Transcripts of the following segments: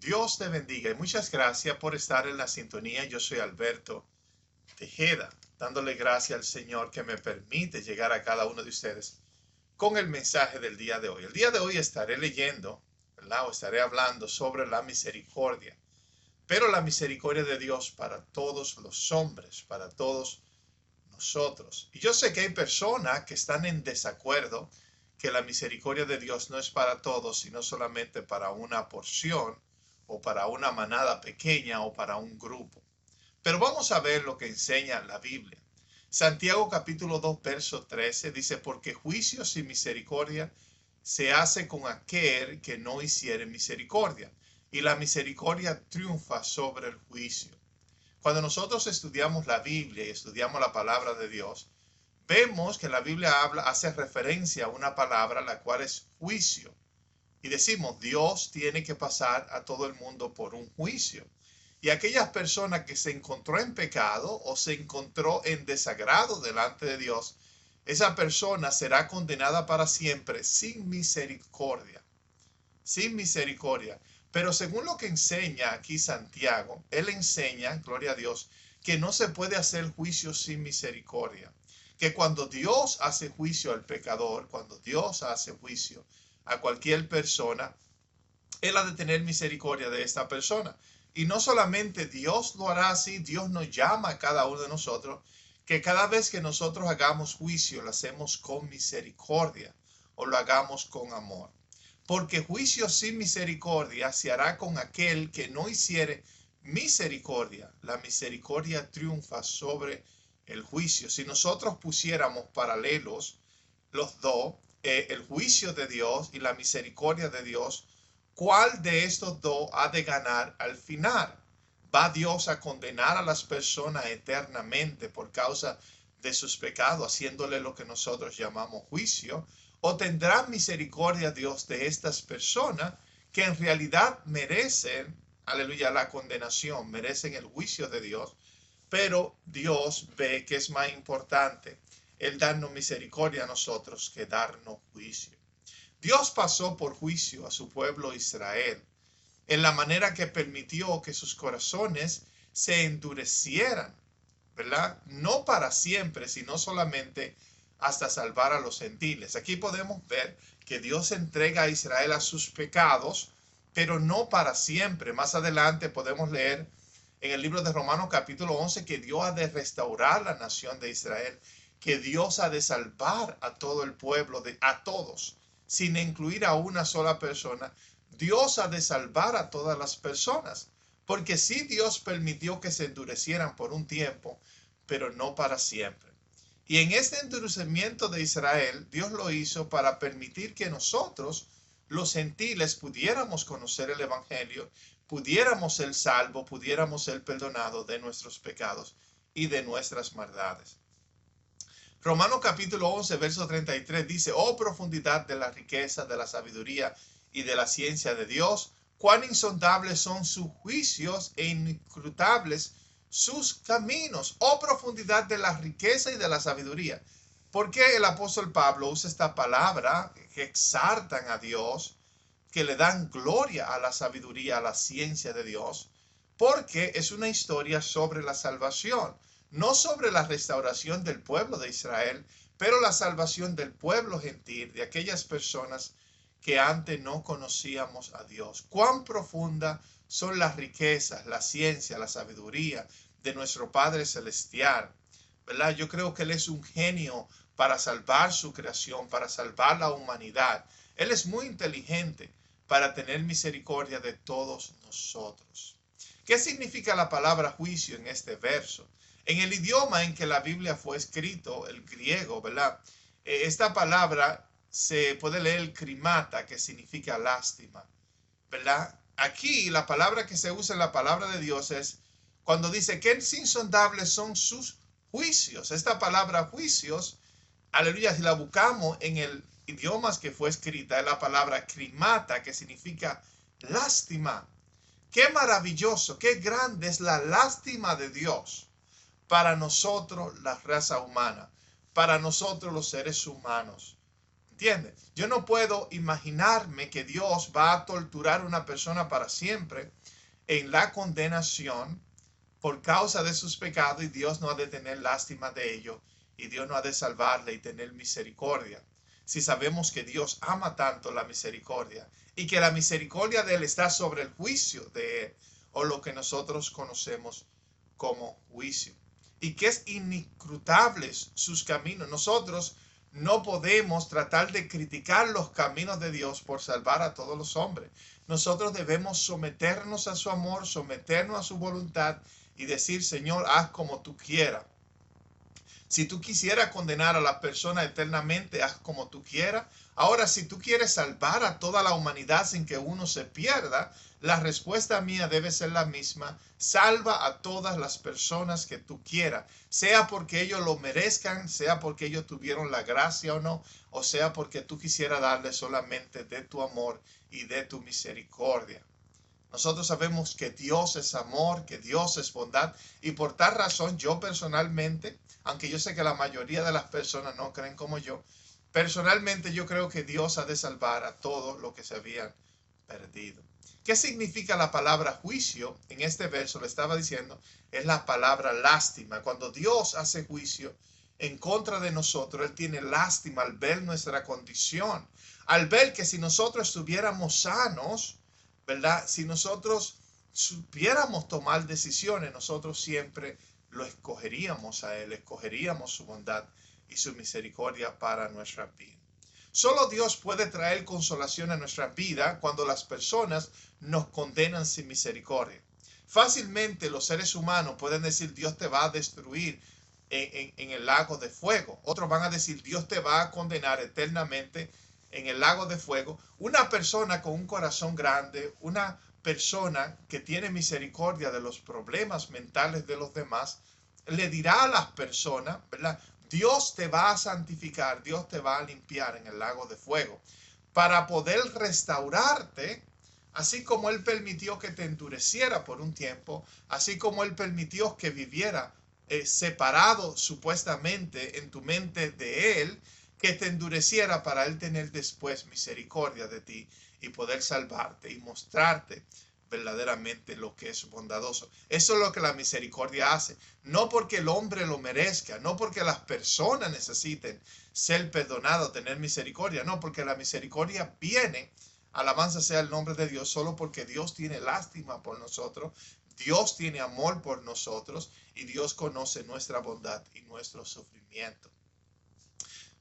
Dios te bendiga y muchas gracias por estar en la sintonía. Yo soy Alberto Tejeda, dándole gracias al Señor que me permite llegar a cada uno de ustedes con el mensaje del día de hoy. El día de hoy estaré leyendo, ¿verdad? O estaré hablando sobre la misericordia, pero la misericordia de Dios para todos los hombres, para todos nosotros. Y yo sé que hay personas que están en desacuerdo que la misericordia de Dios no es para todos, sino solamente para una porción o para una manada pequeña o para un grupo. Pero vamos a ver lo que enseña la Biblia. Santiago capítulo 2, verso 13 dice, porque juicio sin misericordia se hace con aquel que no hiciere misericordia, y la misericordia triunfa sobre el juicio. Cuando nosotros estudiamos la Biblia y estudiamos la palabra de Dios, vemos que la Biblia hace referencia a una palabra la cual es juicio. Y decimos, Dios tiene que pasar a todo el mundo por un juicio. Y aquellas personas que se encontró en pecado o se encontró en desagrado delante de Dios, esa persona será condenada para siempre sin misericordia. Sin misericordia. Pero según lo que enseña aquí Santiago, él enseña, gloria a Dios, que no se puede hacer juicio sin misericordia. Que cuando Dios hace juicio al pecador, cuando Dios hace juicio a cualquier persona, él ha de tener misericordia de esta persona. Y no solamente Dios lo hará así, Dios nos llama a cada uno de nosotros, que cada vez que nosotros hagamos juicio, lo hacemos con misericordia o lo hagamos con amor. Porque juicio sin misericordia se hará con aquel que no hiciere misericordia. La misericordia triunfa sobre el juicio. Si nosotros pusiéramos paralelos los dos, el juicio de Dios y la misericordia de Dios, ¿cuál de estos dos ha de ganar al final? ¿Va Dios a condenar a las personas eternamente por causa de sus pecados, haciéndole lo que nosotros llamamos juicio? ¿O tendrá misericordia Dios de estas personas que en realidad merecen, aleluya, la condenación, merecen el juicio de Dios? Pero Dios ve que es más importante el darnos misericordia a nosotros que darnos juicio. Dios pasó por juicio a su pueblo Israel en la manera que permitió que sus corazones se endurecieran, ¿verdad? No para siempre, sino solamente hasta salvar a los gentiles. Aquí podemos ver que Dios entrega a Israel a sus pecados, pero no para siempre. Más adelante podemos leer en el libro de Romanos capítulo 11 que Dios ha de restaurar la nación de Israel, que Dios ha de salvar a todo el pueblo, a todos, sin incluir a una sola persona. Dios ha de salvar a todas las personas, porque sí, Dios permitió que se endurecieran por un tiempo, pero no para siempre. Y en este endurecimiento de Israel, Dios lo hizo para permitir que nosotros, los gentiles, pudiéramos conocer el Evangelio, pudiéramos ser salvos, pudiéramos ser perdonados de nuestros pecados y de nuestras maldades. Romanos capítulo 11, verso 33 dice, oh profundidad de la riqueza, de la sabiduría y de la ciencia de Dios, cuán insondables son sus juicios e inescrutables sus caminos. Oh profundidad de la riqueza y de la sabiduría. ¿Por qué el apóstol Pablo usa esta palabra que exaltan a Dios, que le dan gloria a la sabiduría, a la ciencia de Dios? Porque es una historia sobre la salvación, no sobre la restauración del pueblo de Israel, pero la salvación del pueblo gentil, de aquellas personas que antes no conocíamos a Dios. Cuán profunda son las riquezas, la ciencia, la sabiduría de nuestro Padre Celestial, ¿verdad? Yo creo que Él es un genio para salvar su creación, para salvar la humanidad. Él es muy inteligente para tener misericordia de todos nosotros. ¿Qué significa la palabra juicio en este verso? En el idioma en que la Biblia fue escrito, el griego, ¿verdad? Esta palabra se puede leer crimata, que significa lástima, ¿verdad? Aquí la palabra que se usa en la palabra de Dios es cuando dice que insondables son sus juicios. Esta palabra juicios, aleluya, si la buscamos en el idioma que fue escrita, es la palabra crimata, que significa lástima. Qué maravilloso, qué grande es la lástima de Dios para nosotros, la raza humana, para nosotros los seres humanos. ¿Entiendes? Yo no puedo imaginarme que Dios va a torturar a una persona para siempre en la condenación por causa de sus pecados y Dios no ha de tener lástima de ellos y Dios no ha de salvarle y tener misericordia. Si sabemos que Dios ama tanto la misericordia y que la misericordia de Él está sobre el juicio de Él o lo que nosotros conocemos como juicio y que es inescrutables sus caminos. Nosotros no podemos tratar de criticar los caminos de Dios por salvar a todos los hombres. Nosotros debemos someternos a su amor, someternos a su voluntad y decir, Señor, haz como tú quieras. Si tú quisieras condenar a la persona eternamente, haz como tú quieras. Ahora, si tú quieres salvar a toda la humanidad sin que uno se pierda, la respuesta mía debe ser la misma. Salva a todas las personas que tú quieras, sea porque ellos lo merezcan, sea porque ellos tuvieron la gracia o no, o sea porque tú quisieras darles solamente de tu amor y de tu misericordia. Nosotros sabemos que Dios es amor, que Dios es bondad y por tal razón yo personalmente, aunque yo sé que la mayoría de las personas no creen como yo, personalmente yo creo que Dios ha de salvar a todos los que se habían perdido. ¿Qué significa la palabra juicio? En este verso le estaba diciendo, es la palabra lástima. Cuando Dios hace juicio en contra de nosotros, Él tiene lástima al ver nuestra condición, al ver que si nosotros estuviéramos sanos, ¿verdad? Si nosotros supiéramos tomar decisiones, nosotros siempre lo escogeríamos a Él, escogeríamos su bondad y su misericordia para nuestra vida. Solo Dios puede traer consolación a nuestra vida cuando las personas nos condenan sin misericordia. Fácilmente los seres humanos pueden decir Dios te va a destruir en el lago de fuego. Otros van a decir Dios te va a condenar eternamente en el lago de fuego. Una persona con un corazón grande, una persona que tiene misericordia de los problemas mentales de los demás, le dirá a las personas, ¿verdad? Dios te va a santificar, Dios te va a limpiar en el lago de fuego para poder restaurarte, así como Él permitió que te endureciera por un tiempo, así como Él permitió que viviera separado supuestamente en tu mente de Él, que te endureciera para Él tener después misericordia de ti y poder salvarte y mostrarte verdaderamente lo que es bondadoso. Eso es lo que la misericordia hace. No porque el hombre lo merezca, no porque las personas necesiten ser perdonados, tener misericordia, no, porque la misericordia viene, alabanza sea el nombre de Dios, solo porque Dios tiene lástima por nosotros, Dios tiene amor por nosotros y Dios conoce nuestra bondad y nuestro sufrimiento.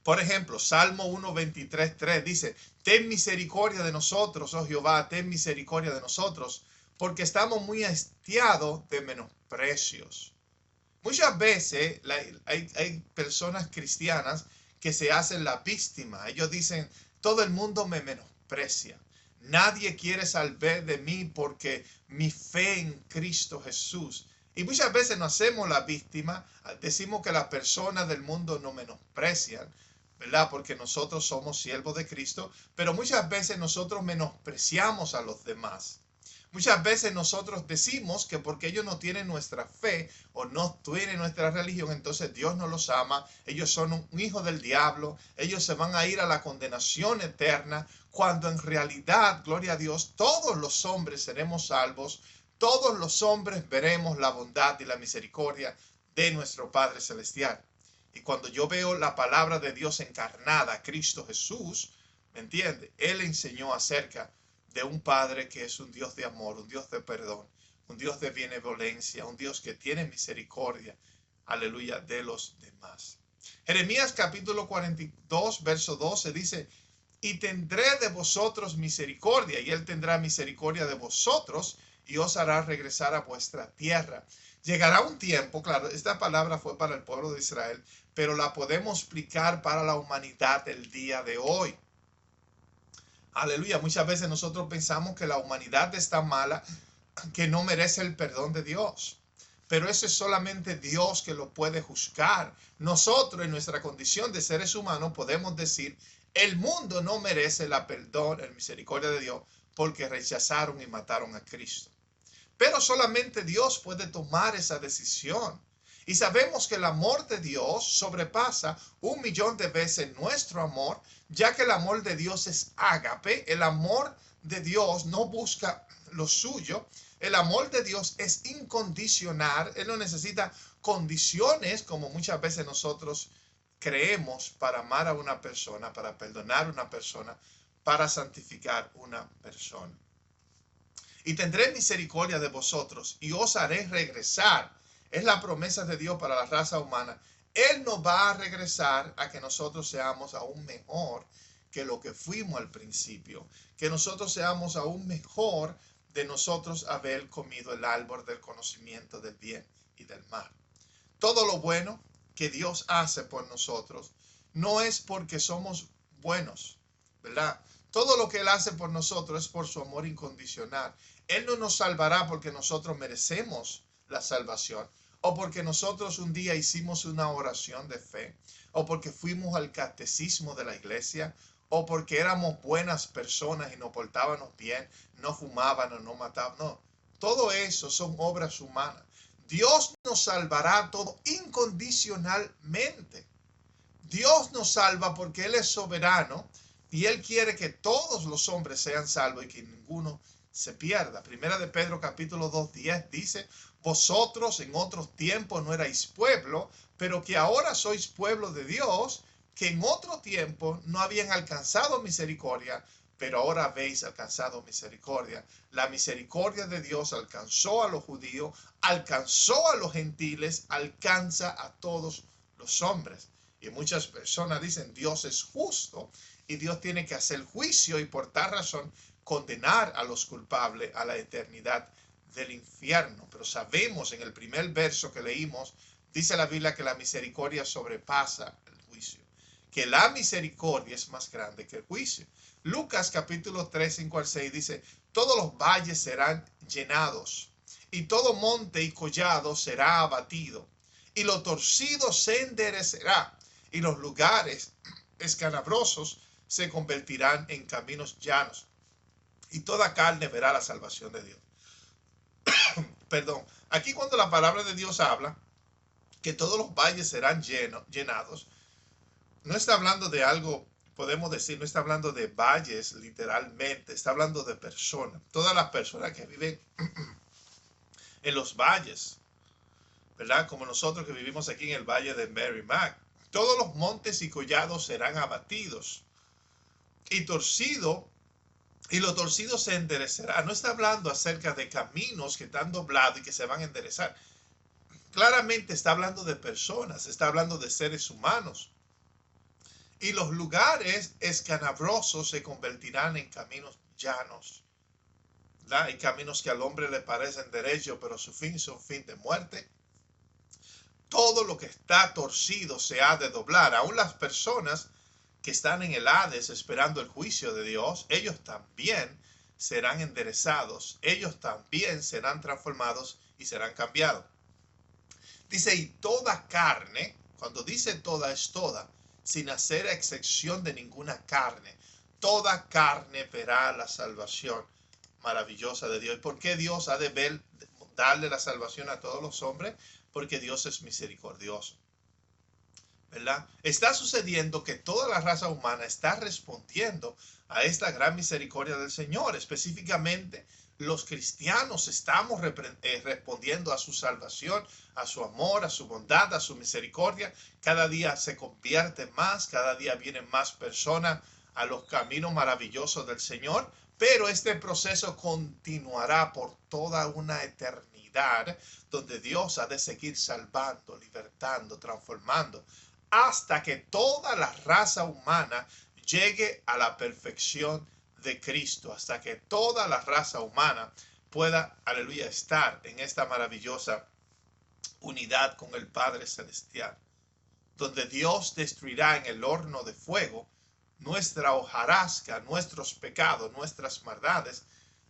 Por ejemplo, Salmo 1:23:3 dice, ten misericordia de nosotros, oh Jehová, ten misericordia de nosotros, porque estamos muy hastiados de menosprecios. Muchas veces hay personas cristianas que se hacen la víctima. Ellos dicen, todo el mundo me menosprecia. Nadie quiere saber de mí porque mi fe en Cristo Jesús. Y muchas veces nos hacemos la víctima, decimos que las personas del mundo nos menosprecian, ¿verdad? Porque nosotros somos siervos de Cristo, pero muchas veces nosotros menospreciamos a los demás. Muchas veces nosotros decimos que porque ellos no tienen nuestra fe o no tienen nuestra religión, entonces Dios no los ama, ellos son un hijo del diablo, ellos se van a ir a la condenación eterna, cuando en realidad, gloria a Dios, todos los hombres seremos salvos, todos los hombres veremos la bondad y la misericordia de nuestro Padre Celestial. Y cuando yo veo la palabra de Dios encarnada, Cristo Jesús, ¿me entiende? Él enseñó acerca de un Padre que es un Dios de amor, un Dios de perdón, un Dios de benevolencia, un Dios que tiene misericordia, aleluya, de los demás. Jeremías capítulo 42, verso 12 dice, y tendré de vosotros misericordia, y Él tendrá misericordia de vosotros, y os hará regresar a vuestra tierra. Llegará un tiempo, claro, esta palabra fue para el pueblo de Israel, pero la podemos explicar para la humanidad el día de hoy. Aleluya, muchas veces nosotros pensamos que la humanidad está mala, que no merece el perdón de Dios. Pero eso es solamente Dios que lo puede juzgar. Nosotros en nuestra condición de seres humanos podemos decir, el mundo no merece la perdón, la misericordia de Dios, porque rechazaron y mataron a Cristo. Pero solamente Dios puede tomar esa decisión. Y sabemos que el amor de Dios sobrepasa 1.000.000 de veces nuestro amor, ya que el amor de Dios es ágape. El amor de Dios no busca lo suyo. El amor de Dios es incondicional. Él no necesita condiciones como muchas veces nosotros creemos para amar a una persona, para perdonar a una persona, para santificar una persona. Y tendré misericordia de vosotros y os haré regresar. Es la promesa de Dios para la raza humana. Él nos va a regresar a que nosotros seamos aún mejor que lo que fuimos al principio. Que nosotros seamos aún mejor de nosotros haber comido el árbol del conocimiento del bien y del mal. Todo lo bueno que Dios hace por nosotros no es porque somos buenos, ¿verdad? Todo lo que Él hace por nosotros es por su amor incondicional. Él no nos salvará porque nosotros merecemos la salvación, o porque nosotros un día hicimos una oración de fe, o porque fuimos al catecismo de la iglesia, o porque éramos buenas personas y nos portábamos bien, no fumábamos, no matábamos. No, todo eso son obras humanas. Dios nos salvará todo incondicionalmente. Dios nos salva porque Él es soberano y Él quiere que todos los hombres sean salvos y que ninguno se pierda. Primera de Pedro capítulo 2:10 dice: vosotros en otros tiempos no erais pueblo, pero que ahora sois pueblo de Dios, que en otro tiempo no habían alcanzado misericordia, pero ahora habéis alcanzado misericordia. La misericordia de Dios alcanzó a los judíos, alcanzó a los gentiles, alcanza a todos los hombres. Y muchas personas dicen: Dios es justo y Dios tiene que hacer juicio y por tal razón condenar a los culpables a la eternidad del infierno. Pero sabemos, en el primer verso que leímos, dice la Biblia que la misericordia sobrepasa el juicio, que la misericordia es más grande que el juicio. Lucas capítulo 3, 5 al 6 dice: todos los valles serán llenados y todo monte y collado será abatido y lo torcido se enderecerá y los lugares escabrosos se convertirán en caminos llanos y toda carne verá la salvación de Dios. Perdón, aquí cuando la palabra de Dios habla que todos los valles serán llenados, no está hablando de algo, podemos decir, no está hablando de valles literalmente, está hablando de personas, todas las personas que viven en los valles, ¿verdad? Como nosotros que vivimos aquí en el valle de Merrimack. Todos los montes y collados serán abatidos y lo torcido se enderecerá. No está hablando acerca de caminos que están doblados y que se van a enderezar. Claramente está hablando de personas, está hablando de seres humanos. Y los lugares escabrosos se convertirán en caminos llanos. ¿Verdad? Hay caminos que al hombre le parecen derechos, pero su fin es un fin de muerte. Todo lo que está torcido se ha de doblar. Aún las personas que están en el Hades esperando el juicio de Dios, ellos también serán enderezados. Ellos también serán transformados y serán cambiados. Dice: y toda carne, cuando dice toda es toda, sin hacer excepción de ninguna carne. Toda carne verá la salvación maravillosa de Dios. ¿Y por qué Dios ha de darle la salvación a todos los hombres? Porque Dios es misericordioso, ¿verdad? Está sucediendo que toda la raza humana está respondiendo a esta gran misericordia del Señor. Específicamente, los cristianos estamos respondiendo a su salvación, a su amor, a su bondad, a su misericordia. Cada día se convierte más, cada día vienen más personas a los caminos maravillosos del Señor, pero este proceso continuará por toda una eternidad, donde Dios ha de seguir salvando, libertando, transformando, hasta que toda la raza humana llegue a la perfección de Cristo, hasta que toda la raza humana pueda, aleluya, estar en esta maravillosa unidad con el Padre Celestial, donde Dios destruirá en el horno de fuego nuestra hojarasca, nuestros pecados, nuestras maldades,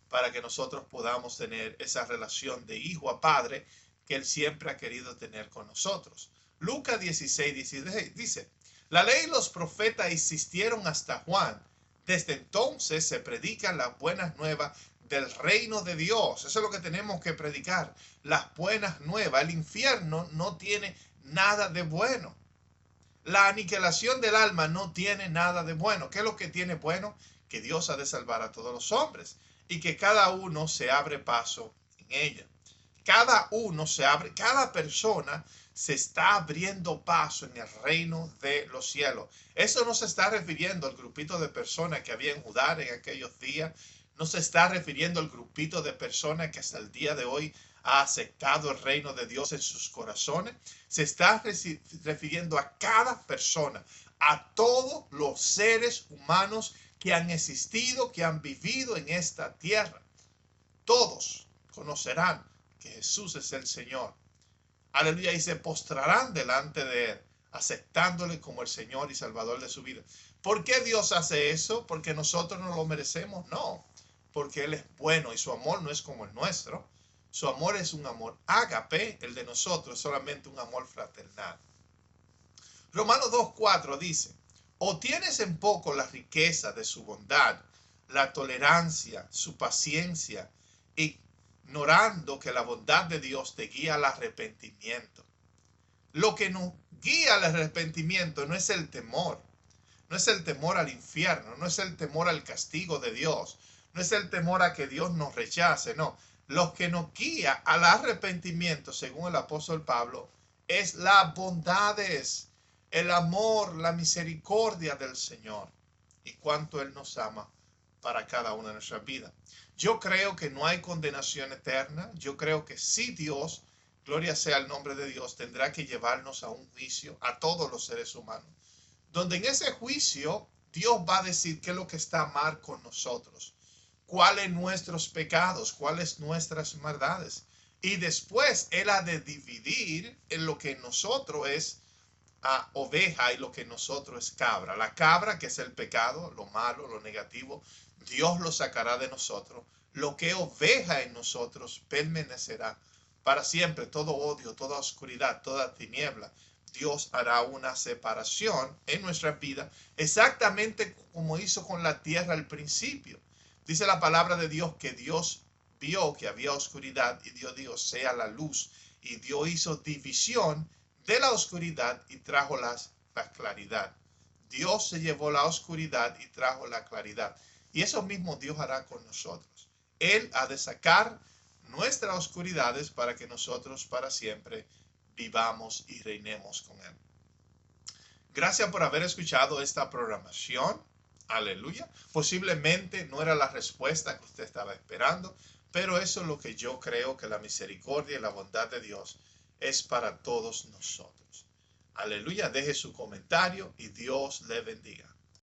para que nosotros podamos tener esa relación de hijo a padre que Él siempre ha querido tener con nosotros. Lucas 16:16 dice: la ley y los profetas insistieron hasta Juan. Desde entonces se predican las buenas nuevas del reino de Dios. Eso es lo que tenemos que predicar. Las buenas nuevas. El infierno no tiene nada de bueno. La aniquilación del alma no tiene nada de bueno. ¿Qué es lo que tiene bueno? Que Dios ha de salvar a todos los hombres y que cada uno se abre paso en ella. Cada uno se abre, cada persona se está abriendo paso en el reino de los cielos. Eso no se está refiriendo al grupito de personas que había en Judá en aquellos días. No se está refiriendo al grupito de personas que hasta el día de hoy ha aceptado el reino de Dios en sus corazones. Se está refiriendo a cada persona, a todos los seres humanos que han existido, que han vivido en esta tierra. Todos conocerán que Jesús es el Señor. Aleluya. Y se postrarán delante de Él, aceptándole como el Señor y Salvador de su vida. ¿Por qué Dios hace eso? ¿Porque nosotros no lo merecemos? No, porque Él es bueno y su amor no es como el nuestro. Su amor es un amor ágape, el de nosotros es solamente un amor fraternal. Romanos 2:4 dice, o tienes en poco la riqueza de su bondad, la tolerancia, su paciencia, ignorando que la bondad de Dios te guía al arrepentimiento. Lo que nos guía al arrepentimiento no es el temor, no es el temor al infierno, no es el temor al castigo de Dios, no es el temor a que Dios nos rechace, no. Lo que nos guía al arrepentimiento, según el apóstol Pablo, es las bondades, el amor, la misericordia del Señor y cuánto Él nos ama para cada una de nuestras vidas. Yo creo que no hay condenación eterna. Yo creo que sí Dios, gloria sea el nombre de Dios, tendrá que llevarnos a un juicio a todos los seres humanos, donde en ese juicio Dios va a decir qué es lo que está mal con nosotros, cuáles nuestros pecados, cuáles nuestras maldades. Y después Él ha de dividir en lo que nosotros es oveja y lo que nosotros es cabra. La cabra, que es el pecado, lo malo, lo negativo, Dios lo sacará de nosotros. Lo que oveja en nosotros permanecerá para siempre. Todo odio, toda oscuridad, toda tiniebla. Dios hará una separación en nuestra vida, exactamente como hizo con la tierra al principio. Dice la palabra de Dios que Dios vio que había oscuridad y Dios dijo, sea la luz. Y Dios hizo división de la oscuridad y trajo la claridad. Dios se llevó la oscuridad y trajo la claridad. Y eso mismo Dios hará con nosotros. Él ha de sacar nuestras oscuridades para que nosotros para siempre vivamos y reinemos con Él. Gracias por haber escuchado esta programación. Aleluya. Posiblemente no era la respuesta que usted estaba esperando, pero eso es lo que yo creo que la misericordia y la bondad de Dios es para todos nosotros. Aleluya. Deje su comentario y Dios le bendiga.